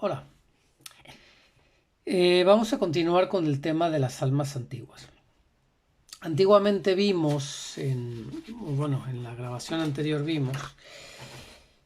Hola. Vamos a continuar con el tema de las almas antiguas. Antiguamente vimos, en la grabación anterior vimos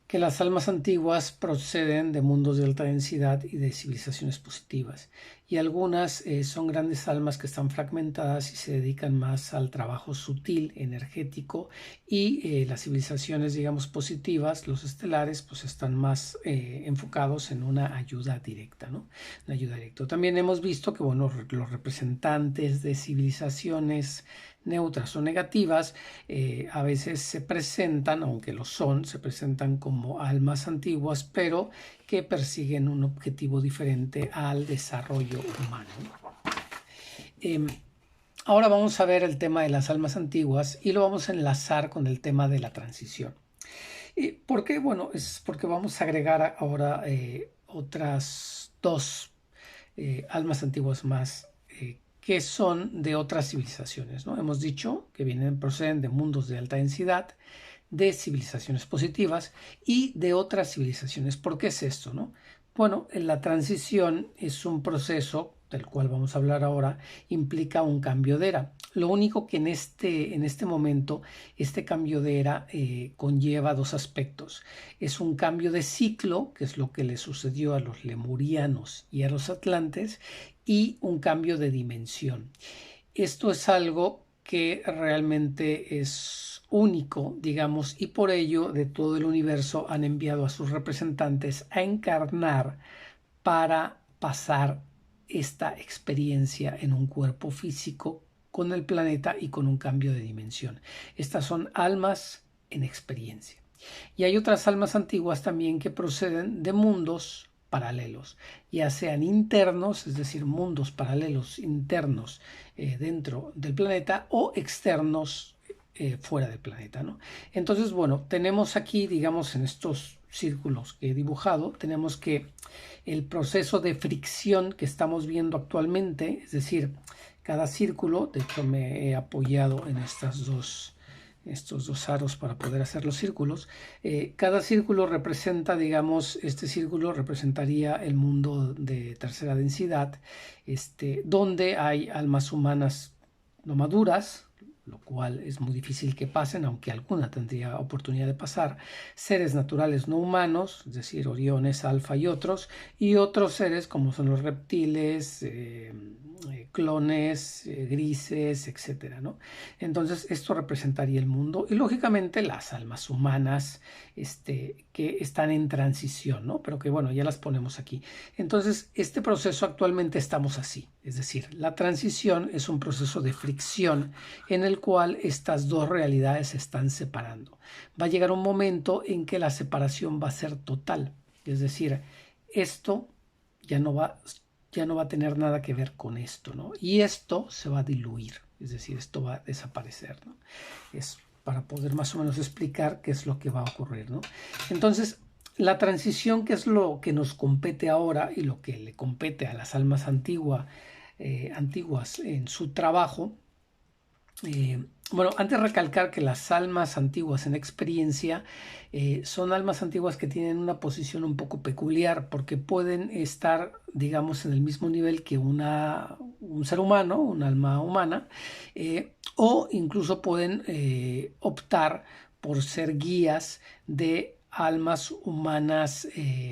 que las almas antiguas proceden de mundos de alta densidad y de civilizaciones positivas, y algunas son grandes almas que están fragmentadas y se dedican más al trabajo sutil, energético, y las civilizaciones, digamos, positivas, los estelares, pues están más enfocados en una ayuda directa, ¿no? Una ayuda directa. También hemos visto que, bueno, los representantes de civilizaciones neutras o negativas a veces se presentan, aunque lo son, se presentan como almas antiguas, pero que persiguen un objetivo diferente al desarrollo humano. Ahora vamos a ver el tema de las almas antiguas y lo vamos a enlazar con el tema de la transición. ¿Por qué? Bueno, es porque vamos a agregar ahora otras dos almas antiguas más que son de otras civilizaciones, ¿no? Hemos dicho que proceden de mundos de alta densidad, de civilizaciones positivas y de otras civilizaciones. ¿Por qué es esto, no? Bueno, la transición es un proceso del cual vamos a hablar ahora, implica un cambio de era. Lo único que en este momento, este cambio de era conlleva dos aspectos. Es un cambio de ciclo, que es lo que le sucedió a los lemurianos y a los atlantes, y un cambio de dimensión. Esto es algo que realmente es único, digamos, y por ello de todo el universo han enviado a sus representantes a encarnar para pasar esta experiencia en un cuerpo físico con el planeta y con un cambio de dimensión. Estas son almas en experiencia. Y hay otras almas antiguas también que proceden de mundos paralelos, ya sean internos, es decir, mundos paralelos internos dentro del planeta, o externos fuera del planeta, ¿no? Entonces, bueno, tenemos aquí, digamos, en estos círculos que he dibujado, tenemos que el proceso de fricción que estamos viendo actualmente, es decir, cada círculo, de hecho me he apoyado en estos dos aros para poder hacer los círculos. Cada círculo representa, digamos, este círculo representaría el mundo de tercera densidad, donde hay almas humanas no maduras, lo cual es muy difícil que pasen, aunque alguna tendría oportunidad de pasar, seres naturales no humanos, es decir, oriones, alfa y otros seres como son los reptiles, clones, grises, etcétera, ¿no? Entonces, esto representaría el mundo y, lógicamente, las almas humanas que están en transición, ¿no? Pero que, bueno, ya las ponemos aquí. Entonces, este proceso actualmente estamos así, es decir, la transición es un proceso de fricción en el cual estas dos realidades se están separando. Va a llegar un momento en que la separación va a ser total, es decir, esto ya no va a tener nada que ver con esto, ¿no? Y esto se va a diluir, es decir, esto va a desaparecer, ¿no? Es para poder más o menos explicar qué es lo que va a ocurrir, ¿no? Entonces, la transición, que es lo que nos compete ahora y lo que le compete a las almas antiguas en su trabajo. Bueno, antes recalcar que las almas antiguas en experiencia son almas antiguas que tienen una posición un poco peculiar porque pueden estar, digamos, en el mismo nivel que un ser humano, un alma humana, o incluso pueden optar por ser guías de almas humanas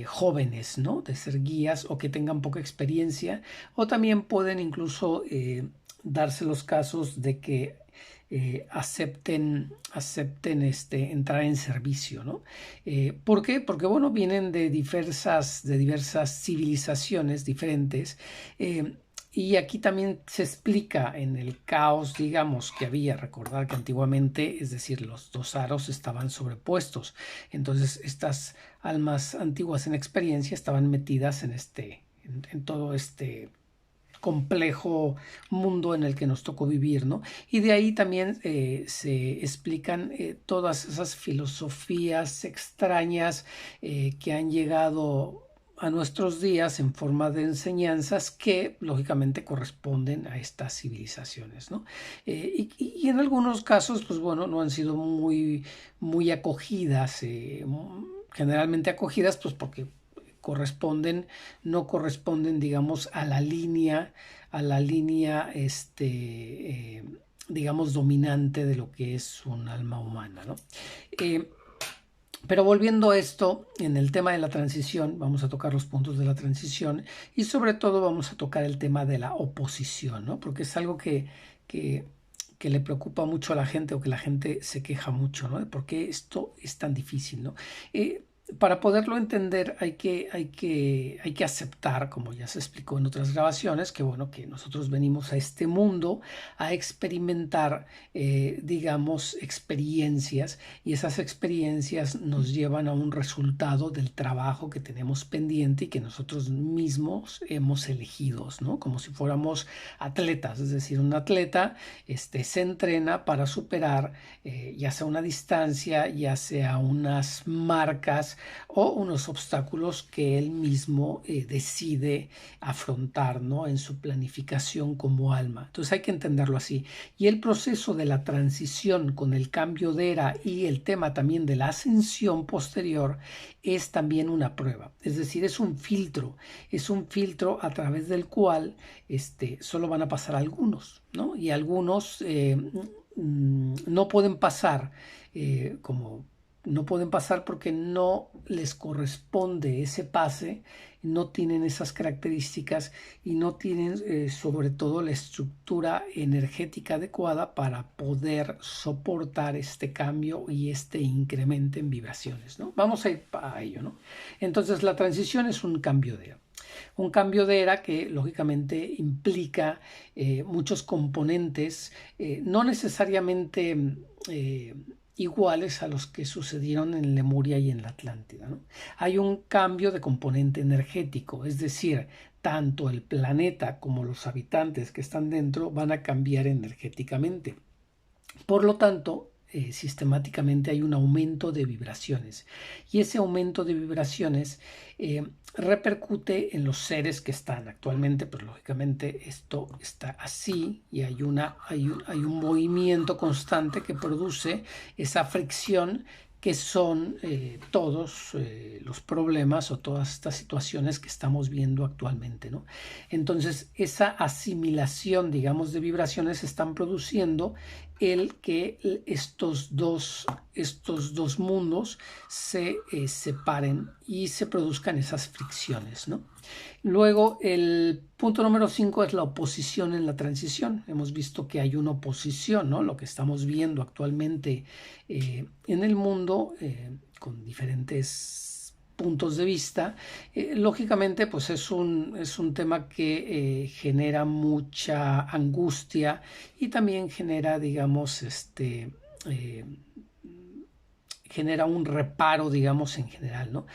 jóvenes, ¿no? De ser guías o que tengan poca experiencia, o también pueden incluso darse los casos de que acepten entrar en servicio, ¿no? ¿Por qué? Porque, bueno, vienen de diversas civilizaciones diferentes, y aquí también se explica en el caos, digamos, que había. Recordar que antiguamente, es decir, los dos aros estaban sobrepuestos, entonces estas almas antiguas en experiencia estaban metidas en todo este complejo mundo en el que nos tocó vivir, ¿no? Y de ahí también se explican todas esas filosofías extrañas que han llegado a nuestros días en forma de enseñanzas que lógicamente corresponden a estas civilizaciones, ¿no? Y en algunos casos, pues bueno, no han sido muy acogidas, generalmente acogidas, pues porque no corresponden, digamos, a la línea, digamos, dominante de lo que es un alma humana, ¿no? Pero volviendo a esto, en el tema de la transición, vamos a tocar los puntos de la transición y sobre todo vamos a tocar el tema de la oposición, ¿no? Porque es algo que le preocupa mucho a la gente o que la gente se queja mucho, ¿no? De por qué esto es tan difícil, ¿no? Para poderlo entender hay que aceptar, como ya se explicó en otras grabaciones, que bueno, que nosotros venimos a este mundo a experimentar, digamos, experiencias, y esas experiencias nos llevan a un resultado del trabajo que tenemos pendiente y que nosotros mismos hemos elegido, ¿no? Como si fuéramos atletas, es decir, un atleta se entrena para superar ya sea una distancia, ya sea unas marcas o unos obstáculos que él mismo decide afrontar, ¿no? En su planificación como alma. Entonces hay que entenderlo así. Y el proceso de la transición con el cambio de era y el tema también de la ascensión posterior es también una prueba. Es decir, es un filtro a través del cual solo van a pasar algunos, ¿no? Y algunos no pueden pasar no pueden pasar porque no les corresponde ese pase, no tienen esas características y no tienen sobre todo la estructura energética adecuada para poder soportar este cambio y este incremento en vibraciones, ¿no? Vamos a ir a ello, ¿no? Entonces la transición es un cambio de era. Un cambio de era que lógicamente implica muchos componentes, no necesariamente iguales a los que sucedieron en Lemuria y en la Atlántida, ¿no? Hay un cambio de componente energético, es decir, tanto el planeta como los habitantes que están dentro van a cambiar energéticamente. Por lo tanto, sistemáticamente hay un aumento de vibraciones y ese aumento de vibraciones repercute en los seres que están actualmente, pero lógicamente esto está así y hay un movimiento constante que produce esa fricción que son todos los problemas o todas estas situaciones que estamos viendo actualmente, ¿no? Entonces, esa asimilación, digamos, de vibraciones están produciendo el que estos dos mundos se separen y se produzcan esas fricciones, ¿no? Luego, el punto número 5 es la oposición en la transición. Hemos visto que hay una oposición, ¿no? Lo que estamos viendo actualmente en el mundo con diferentes puntos de vista, lógicamente pues es un tema que genera mucha angustia y también genera, digamos, genera un reparo, digamos, en general, ¿no?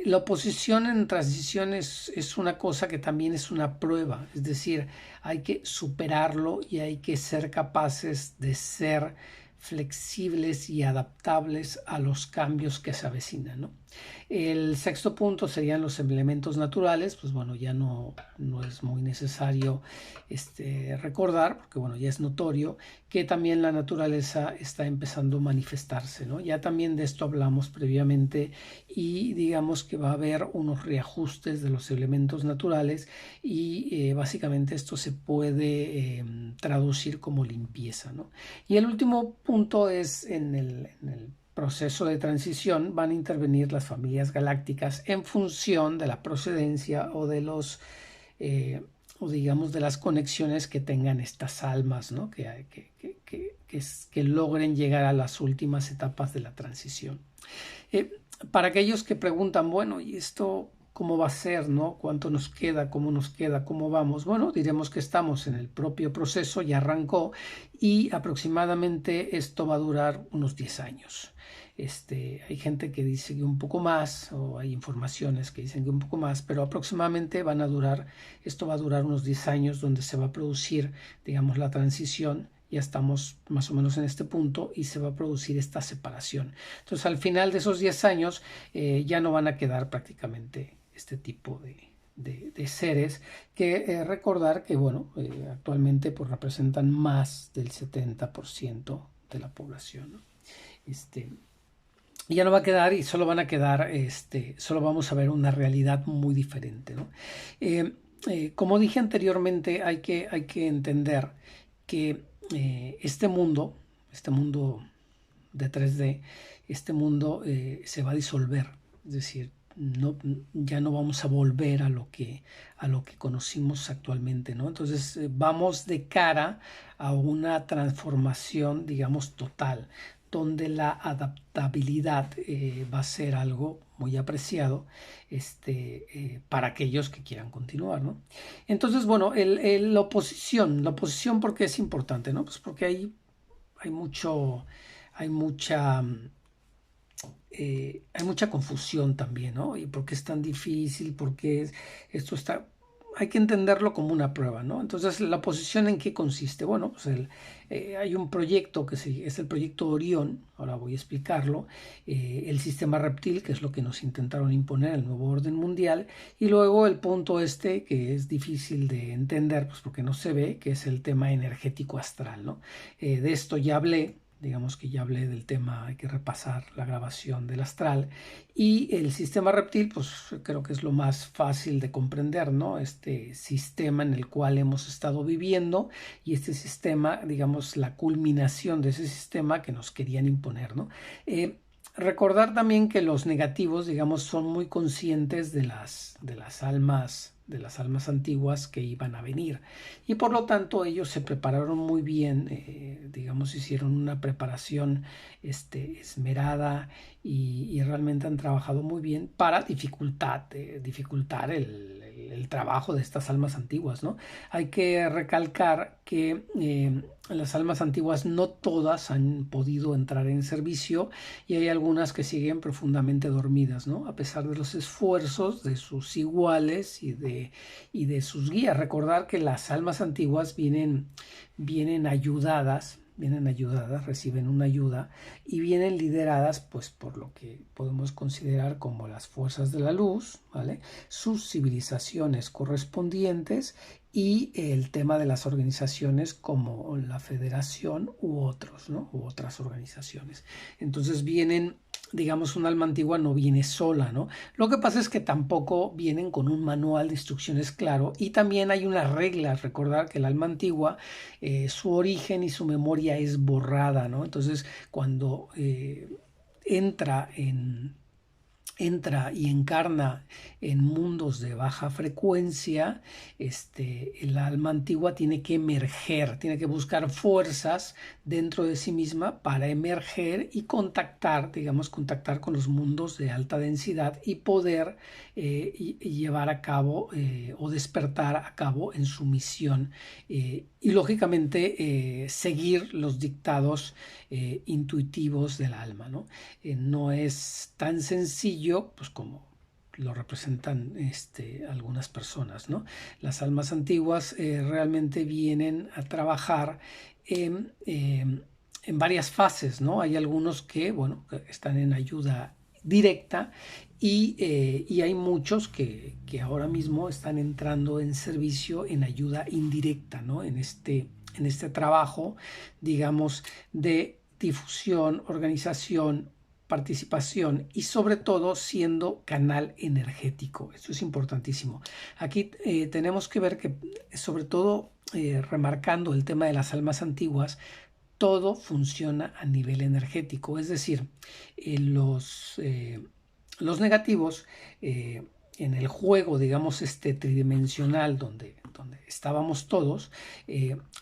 La oposición en transición es una cosa que también es una prueba, es decir, hay que superarlo y hay que ser capaces de ser flexibles y adaptables a los cambios que se avecinan, ¿no? El sexto punto serían los elementos naturales, pues bueno, ya no es muy necesario recordar, porque bueno, ya es notorio que también la naturaleza está empezando a manifestarse, ¿no? Ya también de esto hablamos previamente y digamos que va a haber unos reajustes de los elementos naturales y básicamente esto se puede traducir como limpieza, ¿no? Y el último punto es en el proceso de transición van a intervenir las familias galácticas en función de la procedencia o de los o digamos de las conexiones que tengan estas almas, ¿no? que logren llegar a las últimas etapas de la transición. Para aquellos que preguntan, bueno, ¿y esto cómo va a ser, ¿no? ¿Cuánto nos queda? ¿Cómo nos queda? ¿Cómo vamos? Bueno, diremos que estamos en el propio proceso, ya arrancó y aproximadamente esto va a durar unos 10 años. Hay gente que dice que un poco más, o hay informaciones que dicen que un poco más, pero aproximadamente esto va a durar unos 10 años donde se va a producir, digamos, la transición. Ya estamos más o menos en este punto y se va a producir esta separación. Entonces, al final de esos 10 años ya no van a quedar prácticamente este tipo de seres que recordar que, bueno, actualmente pues representan más del 70% de la población, ¿no? y ya no va a quedar y solo van a quedar, solo vamos a ver una realidad muy diferente, ¿no? Como dije anteriormente, hay que entender que este mundo de 3D, este mundo se va a disolver, es decir, no, ya no vamos a volver a lo que conocimos actualmente, ¿no? Entonces vamos de cara a una transformación, digamos, total, donde la adaptabilidad va a ser algo muy apreciado para aquellos que quieran continuar, ¿no? Entonces, bueno, la oposición, ¿por qué es importante, no? Pues porque hay mucho, hay mucha, hay mucha confusión también, ¿no? ¿Y por qué es tan difícil? ¿Por qué esto está...? Hay que entenderlo como una prueba, ¿no? Entonces, ¿la oposición en qué consiste? Bueno, pues hay un proyecto es el proyecto Orión, ahora voy a explicarlo, el sistema reptil, que es lo que nos intentaron imponer, el nuevo orden mundial, y luego el punto que es difícil de entender, pues porque no se ve, que es el tema energético astral, ¿no? De esto ya hablé, digamos que ya hablé del tema, hay que repasar la grabación del astral. Y el sistema reptil, pues creo que es lo más fácil de comprender, ¿no? Este sistema en el cual hemos estado viviendo y este sistema, digamos, la culminación de ese sistema que nos querían imponer, ¿no? Recordar también que los negativos, digamos, son muy conscientes de las almas antiguas que iban a venir, y por lo tanto ellos se prepararon muy bien, digamos, hicieron una preparación esmerada, y realmente han trabajado muy bien para dificultar el trabajo de estas almas antiguas, ¿no? Hay que recalcar que las almas antiguas no todas han podido entrar en servicio, y hay algunas que siguen profundamente dormidas, ¿no? A pesar de los esfuerzos de sus iguales y de sus guías. Recordar que las almas antiguas vienen ayudadas, reciben una ayuda y vienen lideradas pues por lo que podemos considerar como las fuerzas de la luz, ¿vale? Sus civilizaciones correspondientes y el tema de las organizaciones como la Federación u otros, ¿no? U otras organizaciones. Entonces vienen, digamos, un alma antigua no viene sola, ¿no? Lo que pasa es que tampoco vienen con un manual de instrucciones claro, y también hay unas reglas. Recordar que el alma antigua, su origen y su memoria es borrada, ¿no? Entonces, cuando entra y encarna en mundos de baja frecuencia, el alma antigua tiene que emerger, tiene que buscar fuerzas dentro de sí misma para emerger y contactar, digamos, contactar con los mundos de alta densidad y poder y llevar a cabo o despertar a cabo en su misión, y lógicamente seguir los dictados intuitivos del alma, ¿no? No es tan sencillo pues como lo representan algunas personas, ¿no? Las almas antiguas realmente vienen a trabajar en varias fases, ¿no? Hay algunos que, bueno, están en ayuda directa, y hay muchos que ahora mismo están entrando en servicio en ayuda indirecta, ¿no? En este trabajo, digamos, de difusión, organización, participación y sobre todo siendo canal energético. Esto es importantísimo. Aquí tenemos que ver que, sobre todo remarcando el tema de las almas antiguas, todo funciona a nivel energético, es decir, los negativos en el juego, digamos, tridimensional donde estábamos todos,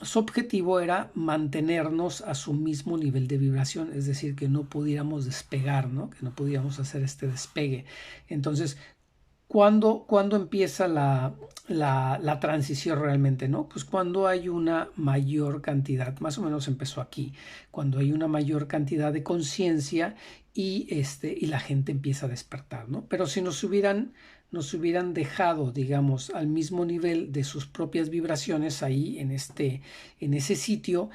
su objetivo era mantenernos a su mismo nivel de vibración, es decir, que no pudiéramos despegar, ¿no? Que no pudiéramos hacer este despegue. Entonces, ¿cuándo empieza la transición realmente, no? Pues cuando hay una mayor cantidad, más o menos empezó aquí, cuando hay una mayor cantidad de conciencia y la gente empieza a despertar, ¿no? Pero si nos hubieran dejado, digamos, al mismo nivel de sus propias vibraciones ahí en ese sitio,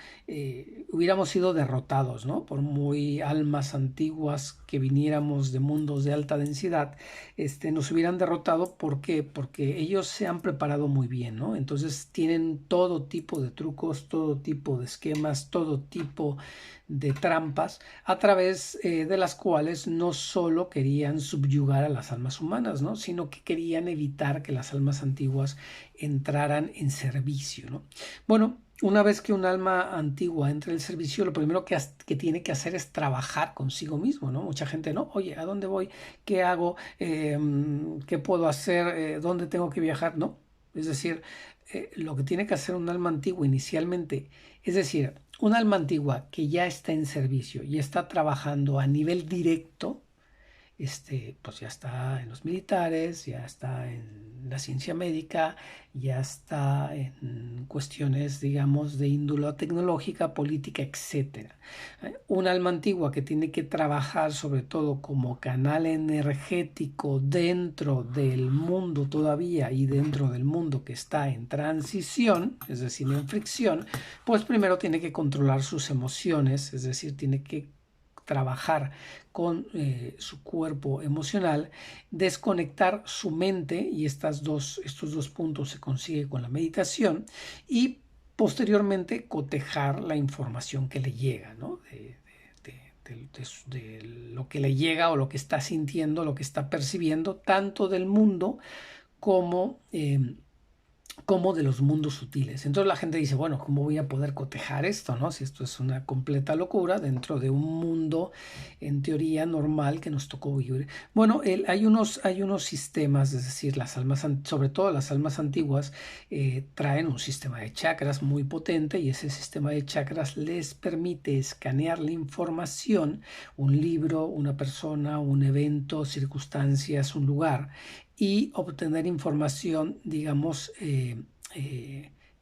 hubiéramos sido derrotados, ¿no? Por muy almas antiguas que viniéramos de mundos de alta densidad, nos hubieran derrotado. ¿Por qué? Porque ellos se han preparado muy bien, ¿no? Entonces tienen todo tipo de trucos, todo tipo de esquemas, todo tipo de trampas, a través de las cuales no solo querían subyugar a las almas humanas, ¿no? Sino que querían evitar que las almas antiguas entraran en servicio, ¿no? Bueno, una vez que un alma antigua entra en el servicio, lo primero que tiene que hacer es trabajar consigo mismo, ¿no? Mucha gente, ¿no? Oye, ¿a dónde voy? ¿Qué hago? ¿Qué puedo hacer? ¿Dónde tengo que viajar? No. Es decir, lo que tiene que hacer un alma antigua inicialmente, es decir, un alma antigua que ya está en servicio y está trabajando a nivel directo, pues ya está en los militares, ya está en la ciencia médica, ya está en cuestiones, digamos, de índole tecnológica, política, etc. Un alma antigua que tiene que trabajar sobre todo como canal energético dentro del mundo todavía y dentro del mundo que está en transición, es decir, en fricción, pues primero tiene que controlar sus emociones, es decir, tiene que trabajar con su cuerpo emocional, desconectar su mente, y estos dos puntos se consigue con la meditación, y posteriormente cotejar la información que le llega, ¿no? De lo que le llega o lo que está sintiendo, lo que está percibiendo, tanto del mundo como de los mundos sutiles. Entonces la gente dice, bueno, ¿cómo voy a poder cotejar esto, no? Si esto es una completa locura dentro de un mundo, en teoría, normal que nos tocó vivir. Bueno, hay unos sistemas, es decir, las almas, sobre todo las almas antiguas, traen un sistema de chakras muy potente, y ese sistema de chakras les permite escanear la información, un libro, una persona, un evento, circunstancias, un lugar, y obtener información, digamos,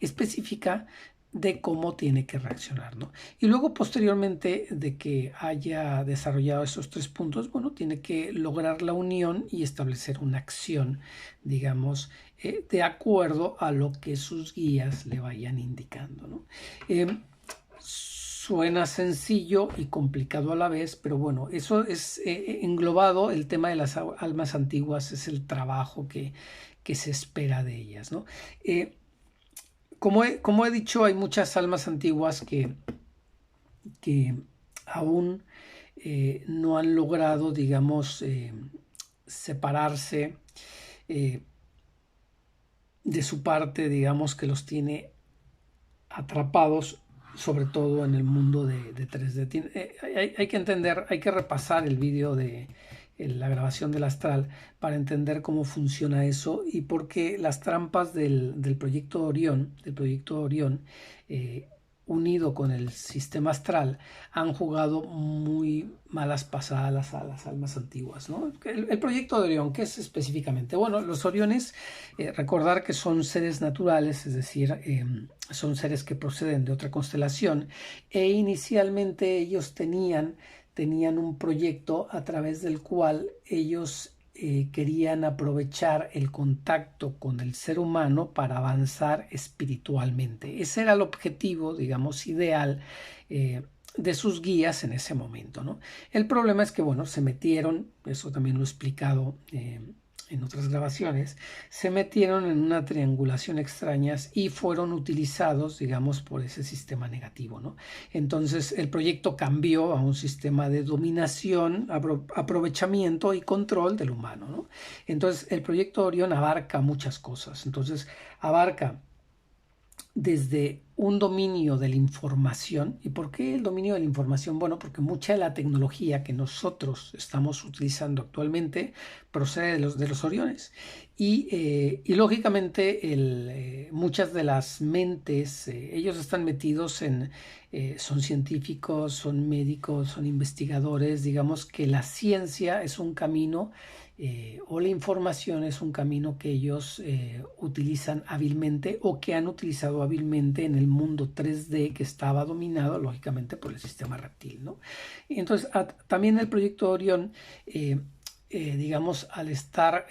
específica de cómo tiene que reaccionar, ¿no? Y luego, posteriormente de que haya desarrollado esos 3 puntos, bueno, tiene que lograr la unión y establecer una acción, digamos, de acuerdo a lo que sus guías le vayan indicando, ¿no? Suena sencillo y complicado a la vez, pero bueno, eso es englobado. El tema de las almas antiguas es el trabajo que se espera de ellas, ¿no? Como he dicho, hay muchas almas antiguas que aún no han logrado, digamos, separarse de su parte, digamos, que los tiene atrapados, sobre todo en el mundo de 3D. Hay que entender, hay que repasar el vídeo de la grabación del astral para entender cómo funciona eso, y por qué las trampas del proyecto Orión, unido con el sistema astral, han jugado muy malas pasadas a las almas antiguas, ¿no? El proyecto de Orión, ¿qué es específicamente? Bueno, los Oriones, recordar que son seres naturales, es decir, son seres que proceden de otra constelación, e inicialmente ellos tenían un proyecto a través del cual ellos querían aprovechar el contacto con el ser humano para avanzar espiritualmente. Ese era el objetivo, digamos, ideal de sus guías en ese momento, ¿no? El problema es que, bueno, se metieron, eso también lo he explicado en otras grabaciones, se metieron en una triangulación extrañas y fueron utilizados, digamos, por ese sistema negativo, ¿no? Entonces el proyecto cambió a un sistema de dominación, aprovechamiento y control del humano, ¿no? Entonces el proyecto Orión abarca muchas cosas. Entonces abarca desde un dominio de la información. ¿Y por qué el dominio de la información? Bueno, porque mucha de la tecnología que nosotros estamos utilizando actualmente procede de los Oriones. Y lógicamente muchas de las mentes, ellos están metidos son científicos, son médicos, son investigadores. Digamos que la ciencia es un camino, o la información es un camino que ellos utilizan hábilmente, o que han utilizado hábilmente en el mundo 3D, que estaba dominado lógicamente por el sistema reptil, ¿no? Y entonces también el proyecto Orión, digamos, al estar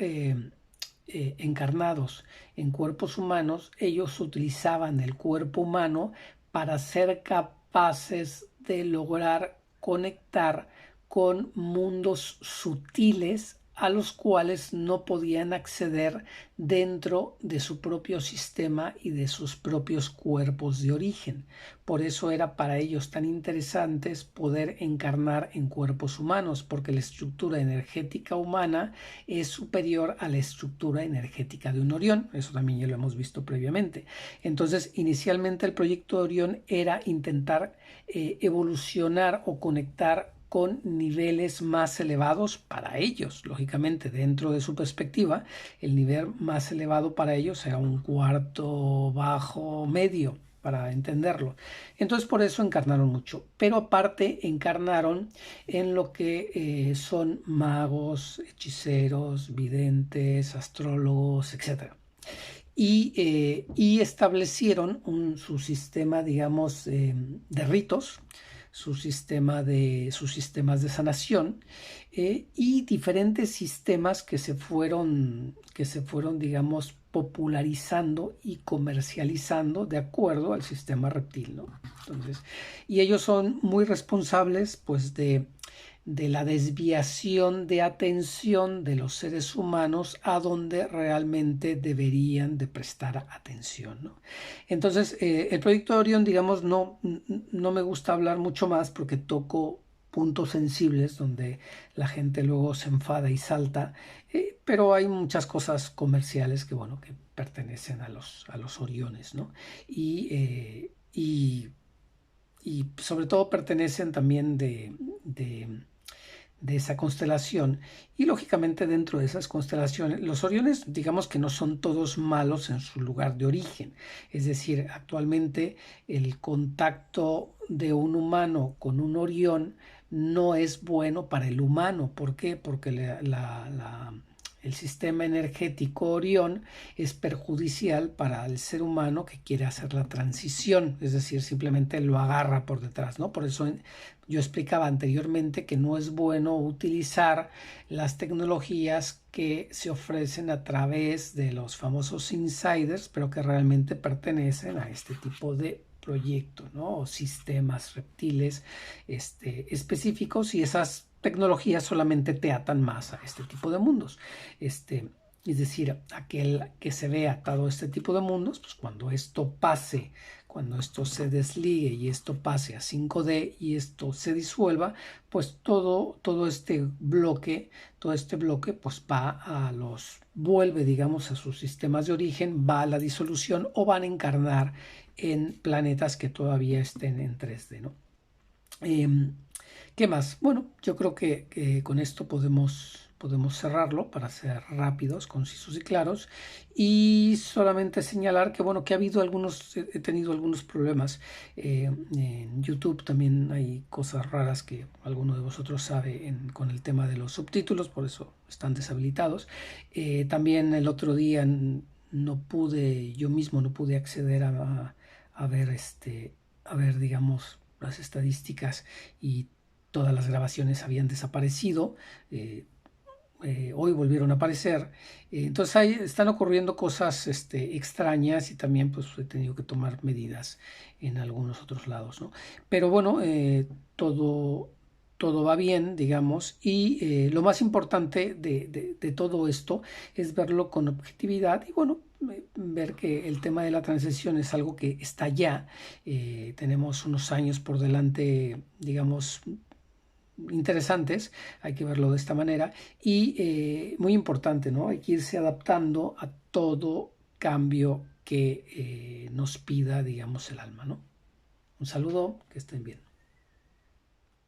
encarnados en cuerpos humanos, ellos utilizaban el cuerpo humano para ser capaces de lograr conectar con mundos sutiles a los cuales no podían acceder dentro de su propio sistema y de sus propios cuerpos de origen. Por eso era para ellos tan interesante poder encarnar en cuerpos humanos, porque la estructura energética humana es superior a la estructura energética de un Orión. Eso también ya lo hemos visto previamente. Entonces, inicialmente el proyecto de Orión era intentar evolucionar o conectar con niveles más elevados para ellos. Lógicamente, dentro de su perspectiva, el nivel más elevado para ellos era un cuarto bajo medio, para entenderlo. Entonces, por eso encarnaron mucho. Pero aparte, encarnaron en lo que son magos, hechiceros, videntes, astrólogos, etc. Y establecieron su sistema, digamos, de ritos, sus sistemas de sanación, y diferentes sistemas que se fueron, digamos, popularizando y comercializando de acuerdo al sistema reptil, ¿no? Entonces, y ellos son muy responsables, pues, de la desviación de atención de los seres humanos a donde realmente deberían de prestar atención, ¿no? Entonces, el proyecto de Orión, digamos, no me gusta hablar mucho más porque toco puntos sensibles donde la gente luego se enfada y salta, pero hay muchas cosas comerciales que, bueno, que pertenecen a los Oriones, ¿no? Y sobre todo pertenecen también de esa constelación, y lógicamente dentro de esas constelaciones los Oriones, digamos que no son todos malos en su lugar de origen. Es decir, actualmente el contacto de un humano con un Orión no es bueno para el humano. ¿Por qué? Porque el sistema energético Orión es perjudicial para el ser humano que quiere hacer la transición, es decir, simplemente lo agarra por detrás, ¿no? Por eso yo explicaba anteriormente que no es bueno utilizar las tecnologías que se ofrecen a través de los famosos insiders, pero que realmente pertenecen a este tipo de proyectos, ¿no? O sistemas reptiles específicos, y esas tecnologías solamente te atan más a este tipo de mundos. Es decir, aquel que se ve atado a este tipo de mundos, pues cuando esto pase, cuando esto se desligue y esto pase a 5D y esto se disuelva, pues todo este bloque pues vuelve, digamos, a sus sistemas de origen, va a la disolución o van a encarnar en planetas que todavía estén en 3D, ¿no? ¿Qué más? Bueno, yo creo que con esto podemos cerrarlo para ser rápidos, concisos y claros, y solamente señalar que, bueno, que he tenido algunos problemas. En YouTube también hay cosas raras que alguno de vosotros sabe con el tema de los subtítulos, por eso están deshabilitados. También el otro día yo mismo no pude acceder a ver, digamos, las estadísticas, y todas las grabaciones habían desaparecido. Hoy volvieron a aparecer. Entonces ahí están ocurriendo cosas extrañas, y también pues he tenido que tomar medidas en algunos otros lados, ¿no? Pero bueno, todo va bien, digamos, y lo más importante de todo esto es verlo con objetividad, y bueno, ver que el tema de la transición es algo que está ya. Tenemos unos años por delante, digamos, interesantes, hay que verlo de esta manera, y muy importante, ¿no? Hay que irse adaptando a todo cambio que nos pida, digamos, el alma, ¿no? Un saludo, que estén bien.